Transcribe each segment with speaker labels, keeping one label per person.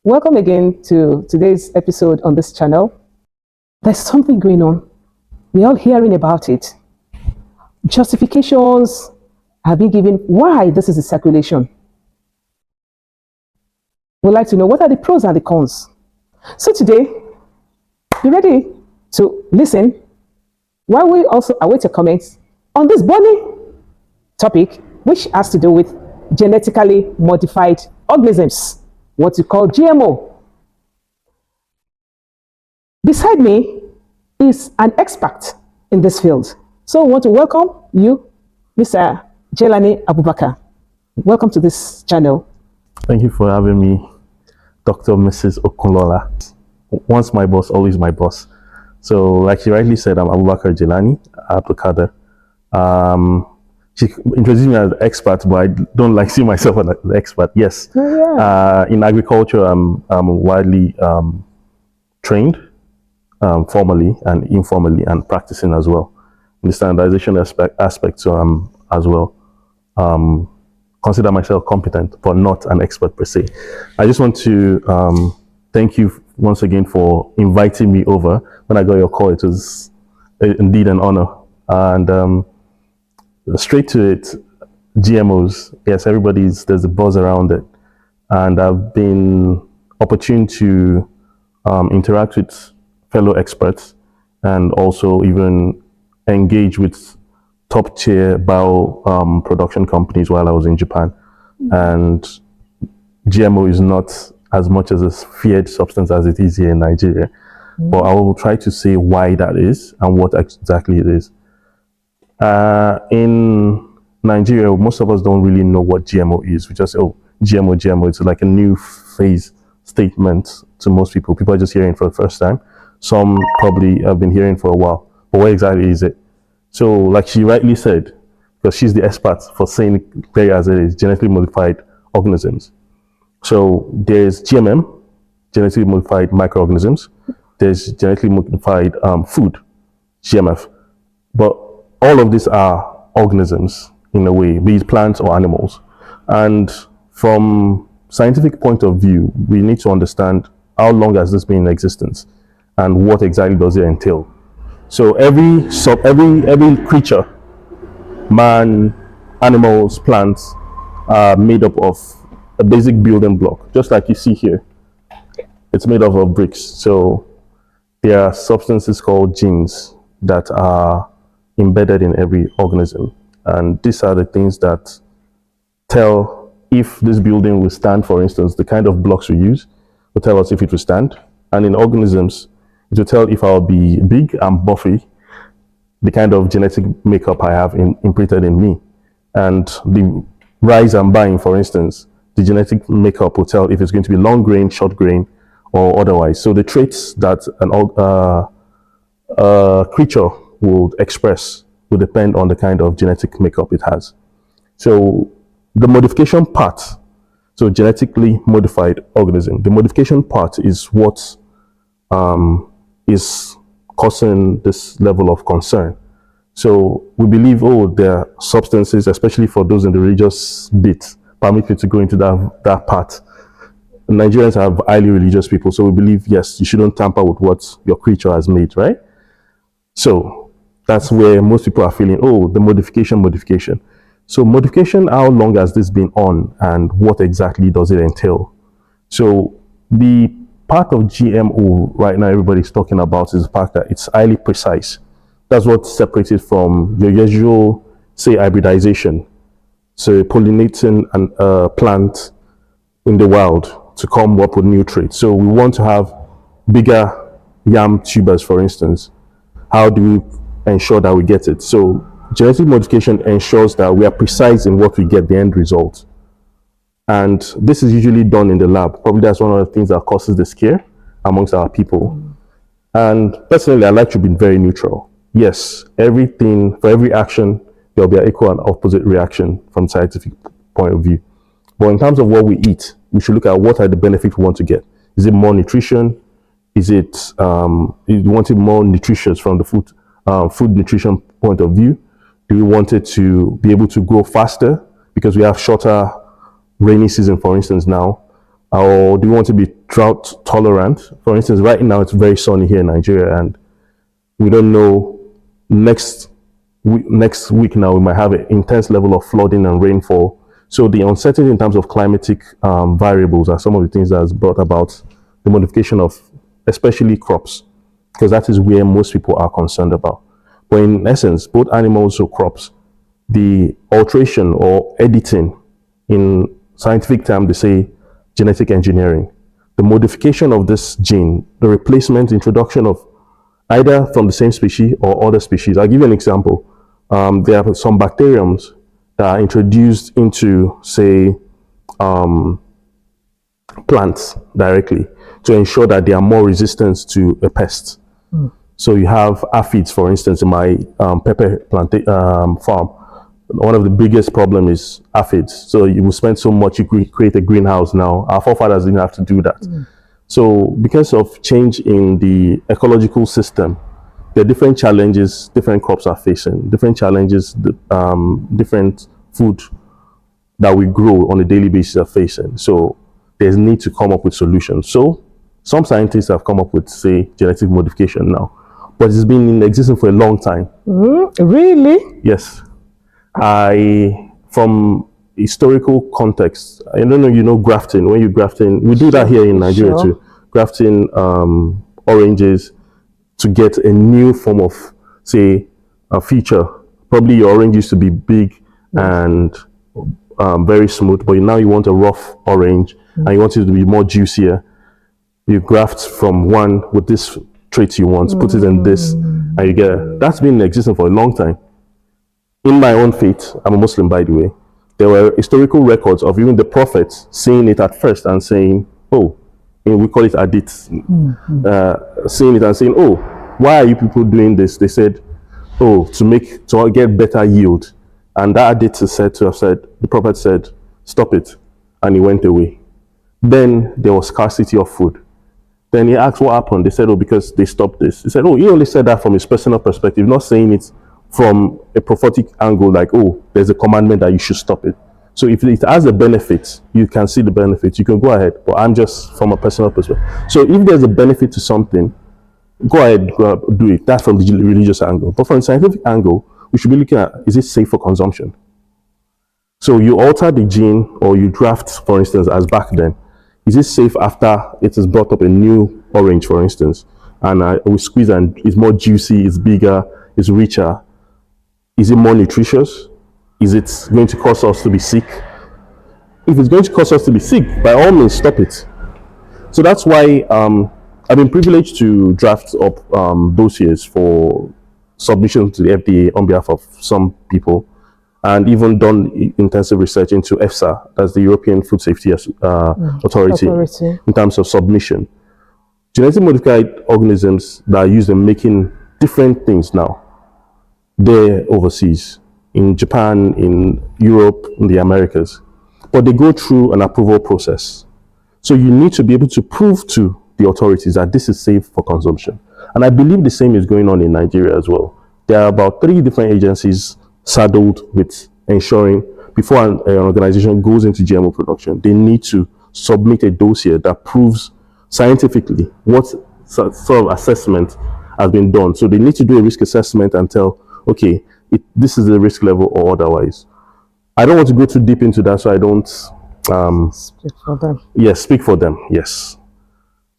Speaker 1: Welcome again to today's episode on this channel. There's something going on. We're all hearing about it. Justifications have been given why this is a circulation. We'd like to know what are the pros and the cons. So today, be ready to listen while we also await your comments on this burning topic, which has to do with genetically modified organisms, what you call GMO. Beside me is an expert in this field. So I want to welcome you, Mr. Jelani Abubakar. Welcome to this channel.
Speaker 2: Thank you for having me, Dr. Mrs. Okunlola. Once my boss, always my boss. So like you rightly said, I'm Abubakar Jelani Abubakar. She introduced me as an expert, but I don't like seeing myself as an expert. Yes.
Speaker 1: Oh, yeah.
Speaker 2: In agriculture, I'm widely trained, formally and informally, and practicing as well. In the standardization aspect, so I'm as well consider myself competent, but not an expert per se. I just want to thank you once again for inviting me over. When I got your call, it was indeed an honor. And straight to it, GMOs. Yes, there's a buzz around it. And I've been opportune to interact with fellow experts and also even engage with top tier bio production companies while I was in Japan. And GMO is not as much as a feared substance as it is here in Nigeria. But I will try to say why that is and what exactly it is. In Nigeria, most of us don't really know what GMO is. We just say, oh, GMO. It's like a new phase statement to most people. People are just hearing it for the first time. Some probably have been hearing for a while. But what exactly is it? So, like she rightly said, because she's the expert for saying it clear as it is, genetically modified organisms. So there's GMM, genetically modified microorganisms. There's genetically modified food, GMF. But all of these are organisms in a way, be it plants or animals. And from scientific point of view, we need to understand how long has this been in existence and what exactly does it entail. So every creature, man, animals, plants, are made up of a basic building block, just like you see here. It's made up of bricks. So there are substances called genes that are embedded in every organism. And these are the things that tell if this building will stand. For instance, the kind of blocks we use will tell us if it will stand. And in organisms, it will tell if I'll be big and buffy, the kind of genetic makeup I have imprinted in me. And the rise and bind, for instance, the genetic makeup will tell if it's going to be long grain, short grain, or otherwise. So the traits that a creature will express will depend on the kind of genetic makeup it has. So the modification part, so genetically modified organism, the modification part is what is causing this level of concern. So we believe, there are substances, especially for those in the religious bit, permit me to go into that part. Nigerians have highly religious people, so we believe, yes, you shouldn't tamper with what your creature has made, right? So that's where most people are feeling, the modification. So modification, how long has this been on and what exactly does it entail? So the part of GMO right now everybody's talking about is the fact that it's highly precise. That's what separates it from your usual, say, hybridization. So pollinating a plant in the wild to come up with new traits. So we want to have bigger yam tubers, for instance. How do we ensure that we get it? So genetic modification ensures that we are precise in what we get, the end result. And this is usually done in the lab. Probably that's one of the things that causes the scare amongst our people. And personally, I like to be very neutral. Yes, for every action, there'll be an equal and opposite reaction from scientific point of view. But in terms of what we eat, we should look at what are the benefits we want to get. Is it more nutrition? Is it you want it more nutritious from the food nutrition point of view? Do we want it to be able to grow faster because we have shorter rainy season, for instance, now? or do you want to be drought tolerant? For instance, right now it's very sunny here in Nigeria, and we don't know next week now we might have an intense level of flooding and rainfall. So the uncertainty in terms of climatic variables are some of the things that has brought about the modification of especially crops, because that is where most people are concerned about. But in essence, both animals or crops, the alteration or editing, in scientific term they say genetic engineering, the modification of this gene, the replacement, introduction of either from the same species or other species. I'll give you an example. There are some bacteriums that are introduced into, say, plants directly to ensure that they are more resistant to a pest. So you have aphids, for instance, in my pepper farm. One of the biggest problem is aphids. So you will spend so much, you create a greenhouse now. Our forefathers didn't have to do that. So because of change in the ecological system, there are different challenges different crops are facing, different challenges different food that we grow on a daily basis are facing. So there's need to come up with solutions. So some scientists have come up with, say, genetic modification now, but it's been in existence for a long time.
Speaker 1: Really?
Speaker 2: Yes. From historical context, I don't know, you know, grafting. When you grafting, we do that here in Nigeria too. Grafting oranges to get a new form of, say, a feature. Probably your orange used to be big and very smooth, but now you want a rough orange and you want it to be more juicier. You graft from one with this trait you want, put it in this, and you get that's been in existence for a long time. In my own faith, I'm a Muslim, by the way, there were historical records of even the prophets seeing it at first and saying, oh, we call it adit, seeing it and saying, oh, why are you people doing this? They said, oh, to get better yield. And that adit is said to have said, the prophet said, stop it. And he went away. Then there was scarcity of food. Then he asked what happened. They said, oh, because they stopped this. He said, oh, he only said that from his personal perspective, not saying it from a prophetic angle, like, oh, there's a commandment that you should stop it. So if it has a benefit, you can see the benefits, you can go ahead. But I'm just from a personal perspective. So if there's a benefit to something, go ahead, do it. That's from the religious angle. But from a scientific angle, we should be looking at, is it safe for consumption? So you alter the gene or you draft, for instance, as back then. Is it safe after it is brought up a new orange, for instance, and we squeeze and it's more juicy, it's bigger, it's richer? Is it more nutritious? Is it going to cause us to be sick? If it's going to cause us to be sick, by all means, stop it. So that's why I've been privileged to draft up dossiers for submission to the FDA on behalf of some people, and even done intensive research into EFSA, that's the European Food Safety Authority, in terms of submission. Genetically modified organisms that are used in making different things now, they're overseas, in Japan, in Europe, in the Americas, but they go through an approval process. So you need to be able to prove to the authorities that this is safe for consumption. And I believe the same is going on in Nigeria as well. There are about 3 different agencies saddled with ensuring before an organization goes into GMO production, they need to submit a dossier that proves scientifically what sort of assessment has been done. So they need to do a risk assessment and tell, okay, this is the risk level or otherwise. I don't want to go too deep into that, so I don't
Speaker 1: speak for them.
Speaker 2: Yes, speak for them. Yes.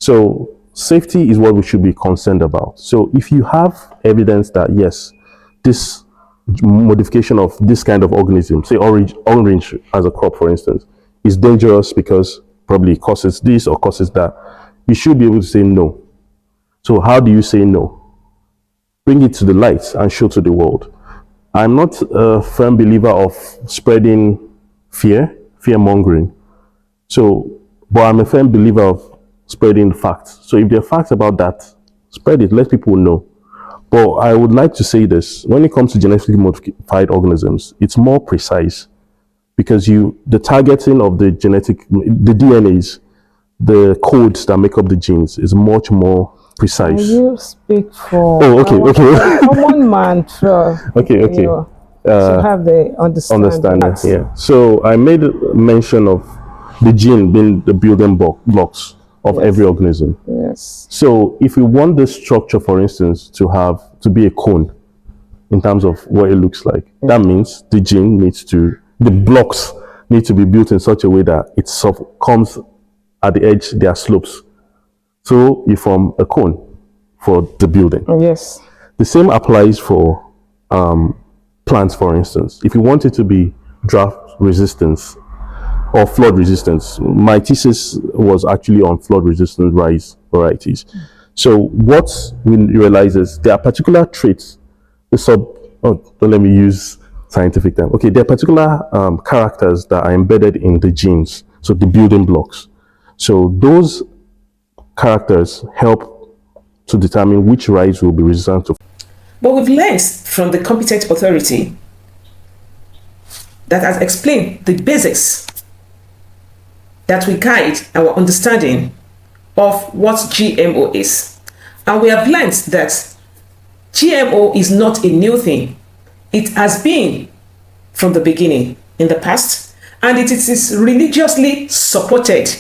Speaker 2: So safety is what we should be concerned about. So if you have evidence that yes, this modification of this kind of organism, say orange as a crop, for instance, is dangerous because probably it causes this or causes that, you should be able to say no. So how do you say no? Bring it to the light and show to the world. I'm not a firm believer of spreading fear-mongering. So, but I'm a firm believer of spreading facts. So if there are facts about that, spread it, let people know. But I would like to say this, when it comes to genetically modified organisms, it's more precise because the targeting of the DNAs, the codes that make up the genes is much more precise.
Speaker 1: Can you speak for
Speaker 2: okay.
Speaker 1: common man to
Speaker 2: okay.
Speaker 1: have the understanding.
Speaker 2: Yeah. So I made mention of the gene being the building blocks of
Speaker 1: Yes.
Speaker 2: every organism.
Speaker 1: Yes.
Speaker 2: So if we want this structure, for instance, to be a cone in terms of what it looks like, that means the blocks need to be built in such a way that it comes at the edge, there are slopes. So you form a cone for the building.
Speaker 1: Yes.
Speaker 2: The same applies for plants, for instance. If you want it to be drought resistance or flood resistance, my thesis was actually on flood resistant rice varieties. So what we realize is there are particular traits, don't let me use scientific term. Okay, there are particular characters that are embedded in the genes, so the building blocks. So those characters help to determine which rice will be resistant to.
Speaker 1: But we've learned from the competent authority that has explained the basics that will guide our understanding of what GMO is. And we have learned that GMO is not a new thing. It has been from the beginning in the past, and it is religiously supported.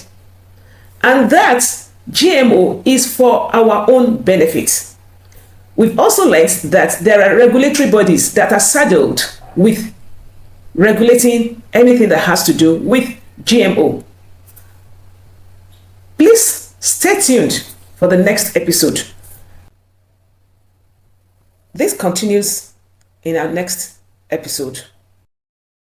Speaker 1: And that GMO is for our own benefit. We've also learned that there are regulatory bodies that are saddled with regulating anything that has to do with GMO. Please stay tuned for the next episode. This continues in our next episode.